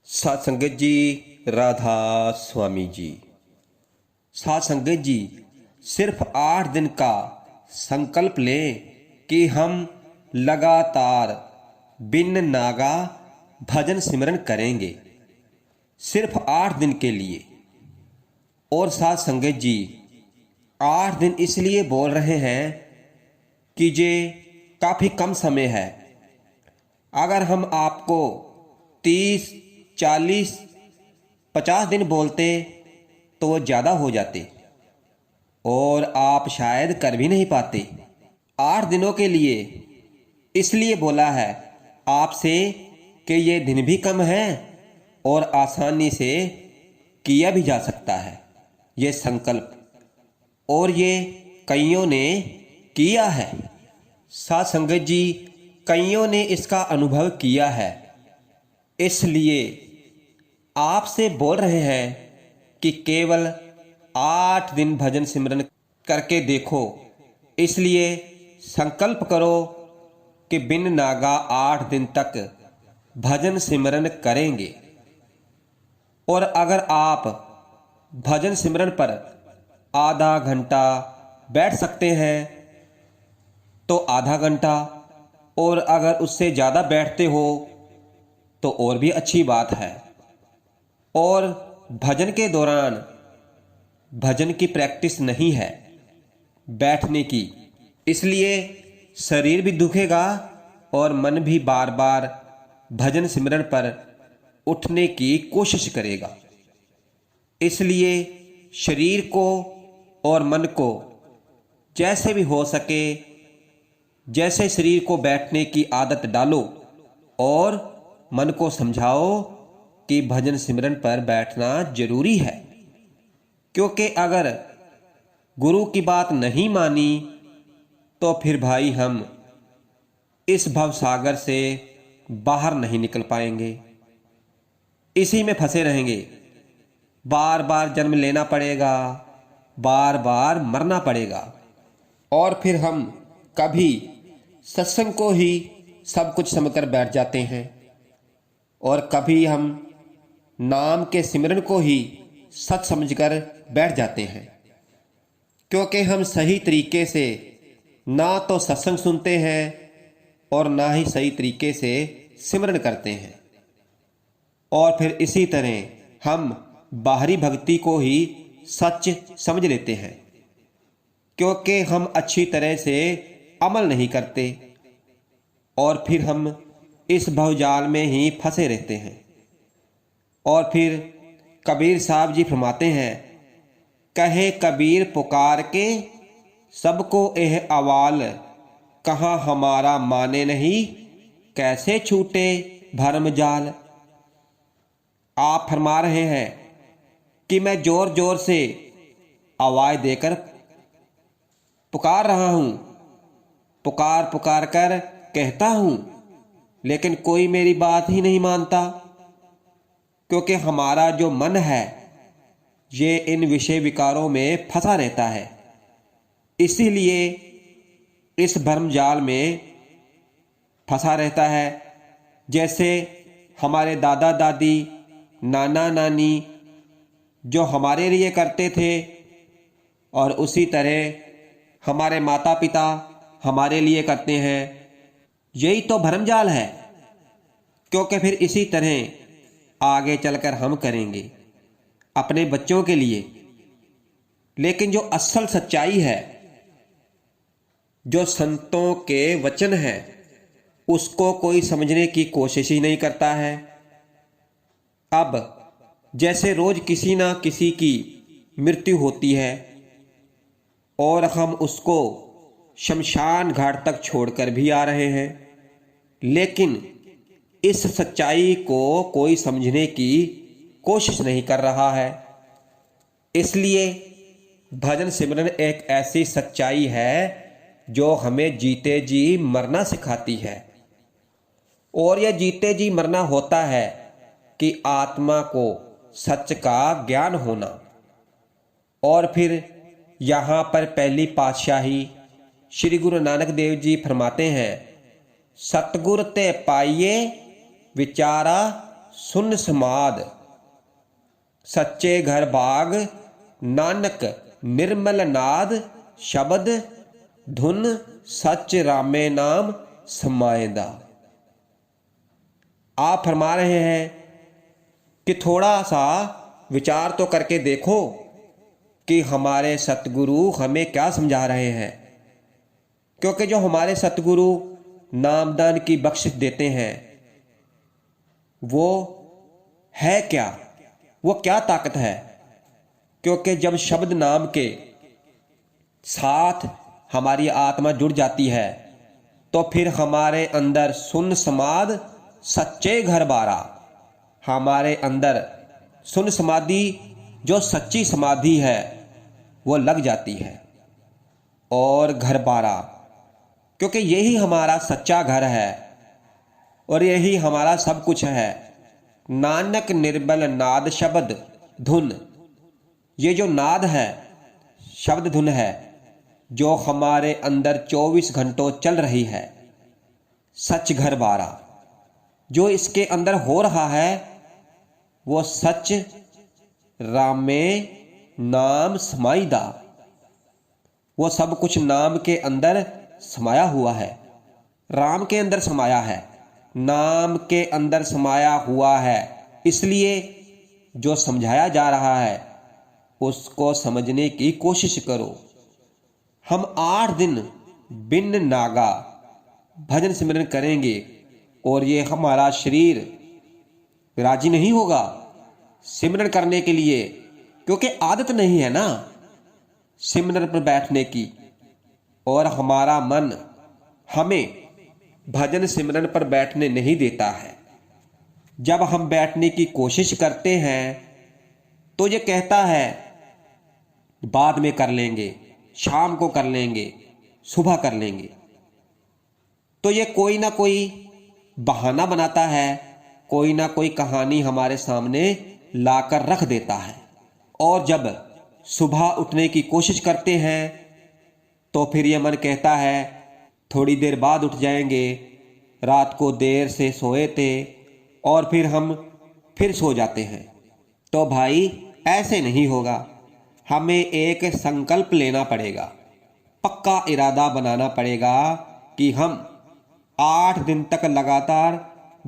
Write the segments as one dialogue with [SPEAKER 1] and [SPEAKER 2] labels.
[SPEAKER 1] साध संगत जी, राधा स्वामी जी। साध संगत जी, सिर्फ 8 दिन का संकल्प लें कि हम लगातार बिन नागा भजन सिमरन करेंगे, सिर्फ 8 दिन के लिए। और साध संगत जी, 8 दिन इसलिए बोल रहे हैं कि ये काफ़ी कम समय है। अगर हम आपको 30, 40, 50 दिन बोलते तो वो ज़्यादा हो जाते और आप शायद कर भी नहीं पाते। 8 दिनों के लिए इसलिए बोला है आपसे कि ये दिन भी कम है और आसानी से किया भी जा सकता है ये संकल्प, और ये कईयों ने किया है। साध संगत जी, कईयों ने इसका अनुभव किया है, इसलिए आपसे बोल रहे हैं कि केवल 8 दिन भजन सिमरन करके देखो। इसलिए संकल्प करो कि बिन नागा 8 दिन तक भजन सिमरन करेंगे। और अगर आप भजन सिमरन पर आधा घंटा बैठ सकते हैं तो आधा घंटा, और अगर उससे ज़्यादा बैठते हो तो और भी अच्छी बात है। और भजन के दौरान भजन की प्रैक्टिस नहीं है बैठने की, इसलिए शरीर भी दुखेगा और मन भी बार बार भजन सिमरन पर उठने की कोशिश करेगा। इसलिए शरीर को और मन को जैसे भी हो सके, जैसे शरीर को बैठने की आदत डालो और मन को समझाओ कि भजन सिमरन पर बैठना जरूरी है। क्योंकि अगर गुरु की बात नहीं मानी तो फिर भाई हम इस भवसागर से बाहर नहीं निकल पाएंगे, इसी में फंसे रहेंगे। बार बार जन्म लेना पड़ेगा, बार बार मरना पड़ेगा, और फिर हम कभी सत्संग को ही सब कुछ समझकर बैठ जाते हैं और कभी हम नाम के सिमरन को ही सच समझकर बैठ जाते हैं। क्योंकि हम सही तरीके से ना तो सत्संग सुनते हैं और ना ही सही तरीके से सिमरन करते हैं, और फिर इसी तरह हम बाहरी भक्ति को ही सच समझ लेते हैं। क्योंकि हम अच्छी तरह से अमल नहीं करते और फिर हम इस भवजाल में ही फंसे रहते हैं। और फिर कबीर साहब जी फरमाते हैं, कहे कबीर पुकार के सबको एह अवाल, कहाँ हमारा माने नहीं कैसे छूटे भरम जाल। आप फरमा रहे हैं कि मैं जोर जोर से आवाज़ देकर पुकार रहा हूँ, पुकार पुकार कर कहता हूँ, लेकिन कोई मेरी बात ही नहीं मानता। क्योंकि हमारा जो मन है ये इन विषय विकारों में फंसा रहता है, इसीलिए इस भ्रम जाल में फंसा रहता है। जैसे हमारे दादा दादी, नाना नानी जो हमारे लिए करते थे, और उसी तरह हमारे माता पिता हमारे लिए करते हैं, यही तो भ्रम जाल है। क्योंकि फिर इसी तरह आगे चलकर हम करेंगे अपने बच्चों के लिए। लेकिन जो असल सच्चाई है, जो संतों के वचन है, उसको कोई समझने की कोशिश ही नहीं करता है। अब जैसे रोज किसी ना किसी की मृत्यु होती है और हम उसको शमशान घाट तक छोड़कर भी आ रहे हैं, लेकिन इस सच्चाई को कोई समझने की कोशिश नहीं कर रहा है। इसलिए भजन सिमरन एक ऐसी सच्चाई है जो हमें जीते जी मरना सिखाती है। और यह जीते जी मरना होता है कि आत्मा को सच का ज्ञान होना। और फिर यहाँ पर पहली पातशाही श्री गुरु नानक देव जी फरमाते हैं, सतगुर ते पाइये विचारा सुन समाद, सच्चे घर बाग, नानक निर्मल नाद, शब्द धुन सच रामे नाम समाएदा। आप फरमा रहे हैं कि थोड़ा सा विचार तो करके देखो कि हमारे सतगुरु हमें क्या समझा रहे हैं। क्योंकि जो हमारे सतगुरु नामदान की बख्शिश देते हैं वो है क्या, वो क्या ताकत है। क्योंकि जब शब्द नाम के साथ हमारी आत्मा जुड़ जाती है तो फिर हमारे अंदर सुन समाद, सच्चे घर बारा, हमारे अंदर सुन समाधि जो सच्ची समाधि है वो लग जाती है। और घर बारा, क्योंकि यही हमारा सच्चा घर है और यही हमारा सब कुछ है। नानक निर्मल नाद शब्द धुन, ये जो नाद है, शब्द धुन है, जो हमारे अंदर 24 घंटों चल रही है। सच घर बारा, जो इसके अंदर हो रहा है वो सच रामे नाम समाईदा, वो सब कुछ नाम के अंदर समाया हुआ है, राम के अंदर समाया है, नाम के अंदर समाया हुआ है। इसलिए जो समझाया जा रहा है उसको समझने की कोशिश करो। हम 8 दिन बिन नागा भजन सिमरन करेंगे और ये हमारा शरीर राजी नहीं होगा सिमरन करने के लिए, क्योंकि आदत नहीं है ना सिमरन पर बैठने की। और हमारा मन हमें भजन सिमरन पर बैठने नहीं देता है। जब हम बैठने की कोशिश करते हैं तो ये कहता है बाद में कर लेंगे, शाम को कर लेंगे, सुबह कर लेंगे। तो ये कोई ना कोई बहाना बनाता है, कोई ना कोई कहानी हमारे सामने लाकर रख देता है। और जब सुबह उठने की कोशिश करते हैं तो फिर ये मन कहता है थोड़ी देर बाद उठ जाएंगे, रात को देर से सोए थे और फिर हम फिर सो जाते हैं। तो भाई ऐसे नहीं होगा, हमें एक संकल्प लेना पड़ेगा, पक्का इरादा बनाना पड़ेगा कि हम 8 दिन तक लगातार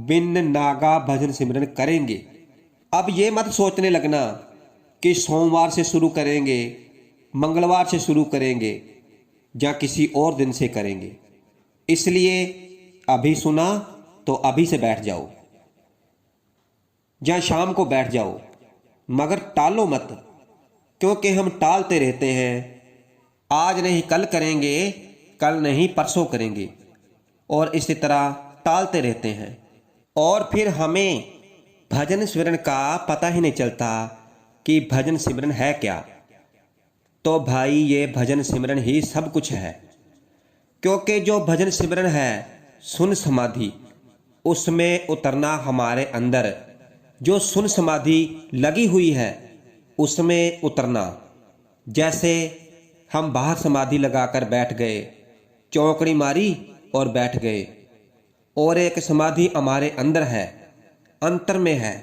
[SPEAKER 1] बिन नागा भजन सिमरन करेंगे। अब ये मत सोचने लगना कि सोमवार से शुरू करेंगे, मंगलवार से शुरू करेंगे या किसी और दिन से करेंगे। इसलिए अभी सुना तो अभी से बैठ जाओ या शाम को बैठ जाओ, मगर टालो मत, क्योंकि हम टालते रहते हैं। आज नहीं कल करेंगे, कल नहीं परसों करेंगे, और इसी तरह टालते रहते हैं। और फिर हमें भजन सिमरन का पता ही नहीं चलता कि भजन सिमरन है क्या। तो भाई ये भजन सिमरन ही सब कुछ है। क्योंकि जो भजन सिमरन है सुन समाधि, उसमें उतरना, हमारे अंदर जो सुन समाधि लगी हुई है उसमें उतरना। जैसे हम बाहर समाधि लगाकर बैठ गए, चौकड़ी मारी और बैठ गए, और एक समाधि हमारे अंदर है, अंतर में है,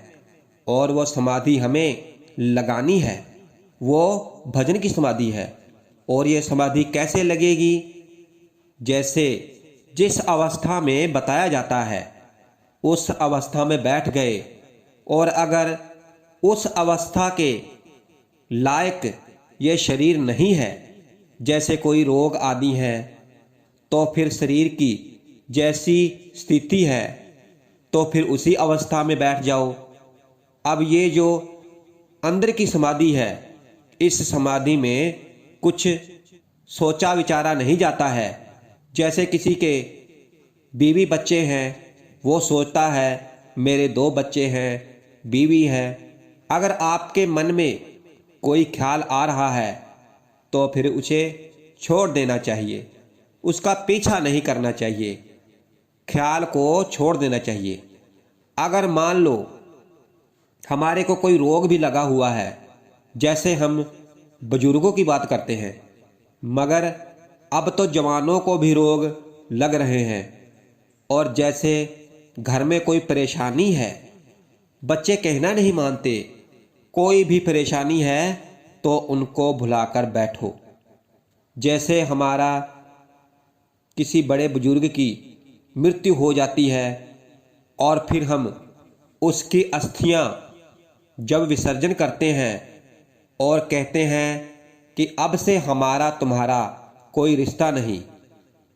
[SPEAKER 1] और वो समाधि हमें लगानी है, वो भजन की समाधि है। और ये समाधि कैसे लगेगी? जैसे जिस अवस्था में बताया जाता है उस अवस्था में बैठ गए, और अगर उस अवस्था के लायक ये शरीर नहीं है, जैसे कोई रोग आदि है, तो फिर शरीर की जैसी स्थिति है तो फिर उसी अवस्था में बैठ जाओ। अब ये जो अंदर की समाधि है, इस समाधि में कुछ सोचा विचारा नहीं जाता है। जैसे किसी के बीवी बच्चे हैं, वो सोचता है मेरे 2 बच्चे हैं, बीवी है। अगर आपके मन में कोई ख्याल आ रहा है तो फिर उसे छोड़ देना चाहिए, उसका पीछा नहीं करना चाहिए, ख्याल को छोड़ देना चाहिए। अगर मान लो हमारे को कोई रोग भी लगा हुआ है, जैसे हम बुजुर्गों की बात करते हैं, मगर अब तो जवानों को भी रोग लग रहे हैं। और जैसे घर में कोई परेशानी है, बच्चे कहना नहीं मानते। कोई भी परेशानी है तो उनको भुलाकर बैठो। जैसे हमारा किसी बड़े बुजुर्ग की मृत्यु हो जाती है और फिर हम उसकी अस्थियां जब विसर्जन करते हैं और कहते हैं कि अब से हमारा तुम्हारा कोई रिश्ता नहीं,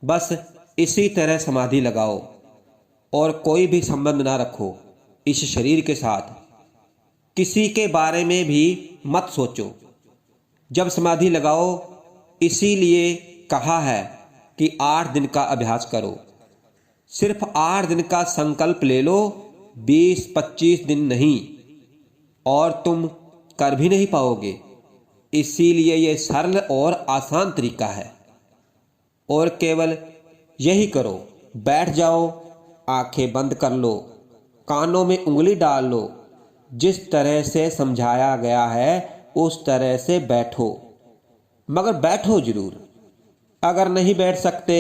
[SPEAKER 1] बस इसी तरह समाधि लगाओ और कोई भी संबंध ना रखो इस शरीर के साथ। किसी के बारे में भी मत सोचो जब समाधि लगाओ। इसीलिए कहा है कि 8 दिन का अभ्यास करो। सिर्फ 8 दिन का संकल्प ले लो, 20-25 दिन नहीं, और तुम कर भी नहीं पाओगे। इसीलिए यह सरल और आसान तरीका है और केवल यही करो। बैठ जाओ, आंखें बंद कर लो, कानों में उंगली डाल लो। जिस तरह से समझाया गया है उस तरह से बैठो, मगर बैठो जरूर। अगर नहीं बैठ सकते,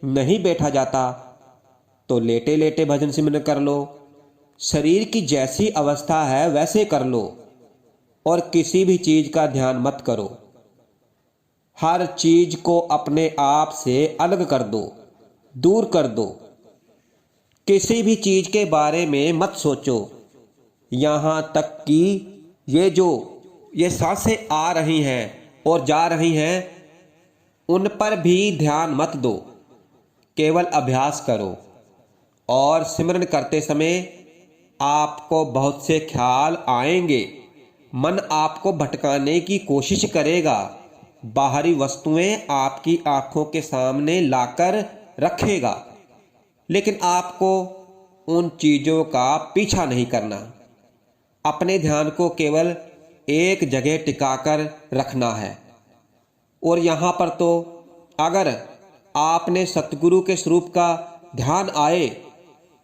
[SPEAKER 1] नहीं बैठा जाता, तो लेटे लेटे भजन सिमरन कर लो। शरीर की जैसी अवस्था है वैसे कर लो और किसी भी चीज का ध्यान मत करो। हर चीज को अपने आप से अलग कर दो, दूर कर दो। किसी भी चीज के बारे में मत सोचो। यहां तक कि ये सांसें आ रही हैं और जा रही हैं, उन पर भी ध्यान मत दो। केवल अभ्यास करो और सिमरन करते समय आपको बहुत से ख्याल आएंगे। मन आपको भटकाने की कोशिश करेगा, बाहरी वस्तुएं आपकी आंखों के सामने लाकर रखेगा, लेकिन आपको उन चीजों का पीछा नहीं करना। अपने ध्यान को केवल एक जगह टिकाकर रखना है। और यहाँ पर तो अगर आपने सतगुरु के स्वरूप का ध्यान आए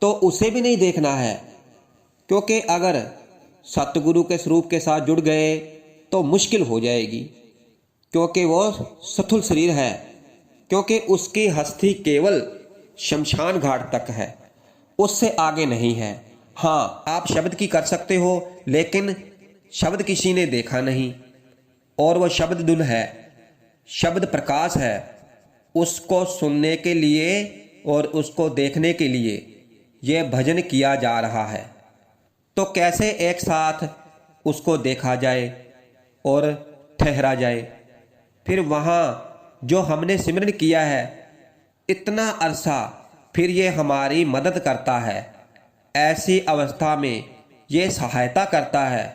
[SPEAKER 1] तो उसे भी नहीं देखना है, क्योंकि अगर सतगुरु के स्वरूप के साथ जुड़ गए तो मुश्किल हो जाएगी, क्योंकि वो स्थूल शरीर है, क्योंकि उसकी हस्ती केवल शमशान घाट तक है, उससे आगे नहीं है। हाँ, आप शब्द की कर सकते हो, लेकिन शब्द किसी ने देखा नहीं, और वह शब्द धुन है, शब्द प्रकाश है। उसको सुनने के लिए और उसको देखने के लिए यह भजन किया जा रहा है। तो कैसे एक साथ उसको देखा जाए और ठहरा जाए? फिर वहाँ जो हमने सिमरन किया है इतना अरसा, फिर ये हमारी मदद करता है। ऐसी अवस्था में ये सहायता करता है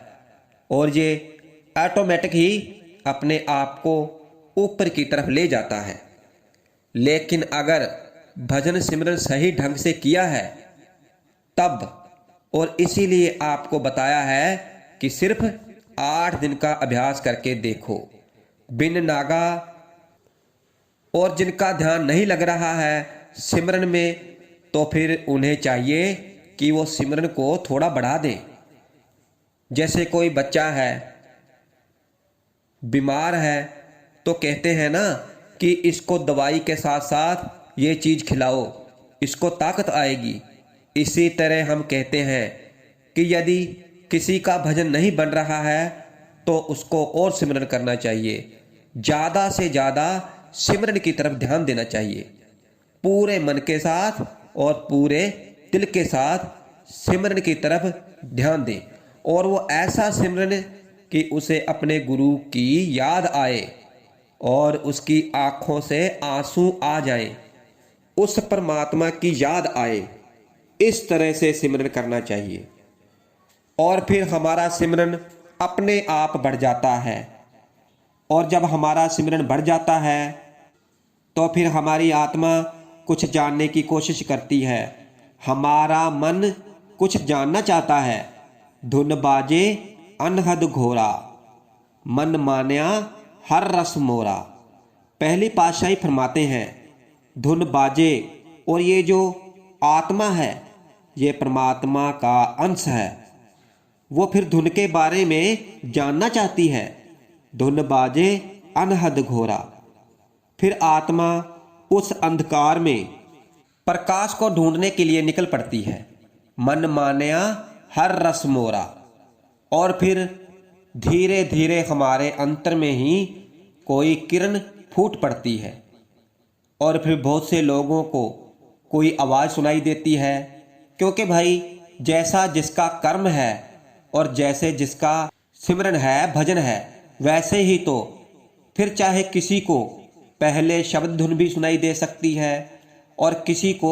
[SPEAKER 1] और ये ऑटोमेटिक ही अपने आप को ऊपर की तरफ ले जाता है। लेकिन अगर भजन सिमरन सही ढंग से किया है तब, और इसीलिए आपको बताया है कि सिर्फ 8 दिन का अभ्यास करके देखो बिन नागा। और जिनका ध्यान नहीं लग रहा है सिमरन में, तो फिर उन्हें चाहिए कि वो सिमरन को थोड़ा बढ़ा दें। जैसे कोई बच्चा है, बीमार है, तो कहते हैं ना कि इसको दवाई के साथ साथ ये चीज़ खिलाओ, इसको ताकत आएगी। इसी तरह हम कहते हैं कि यदि किसी का भजन नहीं बन रहा है तो उसको और सिमरन करना चाहिए, ज़्यादा से ज़्यादा सिमरन की तरफ ध्यान देना चाहिए। पूरे मन के साथ और पूरे दिल के साथ सिमरन की तरफ ध्यान दें, और वो ऐसा सिमरन कि उसे अपने गुरु की याद आए और उसकी आँखों से आंसू आ जाएं, उस परमात्मा की याद आए। इस तरह से सिमरन करना चाहिए और फिर हमारा सिमरन अपने आप बढ़ जाता है। और जब हमारा सिमरन बढ़ जाता है तो फिर हमारी आत्मा कुछ जानने की कोशिश करती है, हमारा मन कुछ जानना चाहता है। धुन बाजे अनहद घोरा, मन मान्या हर रस मोरा। पहली पातशाही फरमाते हैं धुन बाजे, और ये जो आत्मा है ये परमात्मा का अंश है, वो फिर धुन के बारे में जानना चाहती है। धुन बाजे अनहद घोरा, फिर आत्मा उस अंधकार में प्रकाश को ढूंढने के लिए निकल पड़ती है। मन मान्या हर रस मोरा। और फिर धीरे धीरे हमारे अंतर में ही कोई किरण फूट पड़ती है और फिर बहुत से लोगों को कोई आवाज़ सुनाई देती है। क्योंकि भाई जैसा जिसका कर्म है और जैसे जिसका सिमरन है, भजन है, वैसे ही तो फिर चाहे किसी को पहले शब्द धुन भी सुनाई दे सकती है और किसी को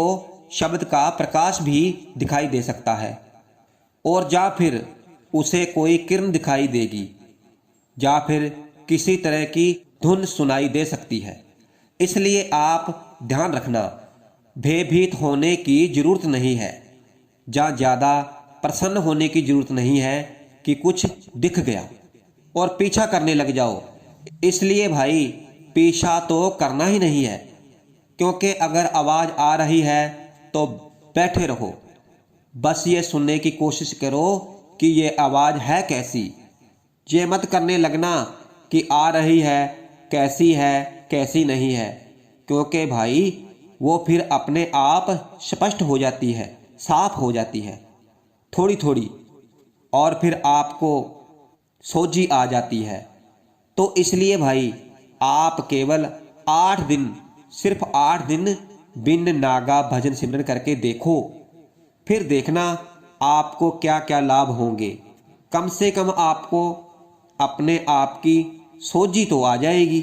[SPEAKER 1] शब्द का प्रकाश भी दिखाई दे सकता है, और या फिर उसे कोई किरण दिखाई देगी, या फिर किसी तरह की धुन सुनाई दे सकती है। इसलिए आप ध्यान रखना, भयभीत होने की जरूरत नहीं है, या ज़्यादा प्रसन्न होने की जरूरत नहीं है कि कुछ दिख गया और पीछा करने लग जाओ। इसलिए भाई पीछा तो करना ही नहीं है, क्योंकि अगर आवाज़ आ रही है तो बैठे रहो, बस ये सुनने की कोशिश करो कि ये आवाज़ है कैसी। ये मत करने लगना कि आ रही है, कैसी नहीं है, क्योंकि भाई वो फिर अपने आप स्पष्ट हो जाती है, साफ हो जाती है थोड़ी थोड़ी, और फिर आपको सोझी आ जाती है। तो इसलिए भाई आप केवल 8 दिन, सिर्फ 8 दिन बिन नागा भजन सिमरन करके देखो, फिर देखना आपको क्या क्या लाभ होंगे। कम से कम आपको अपने आप की सोझी तो आ जाएगी।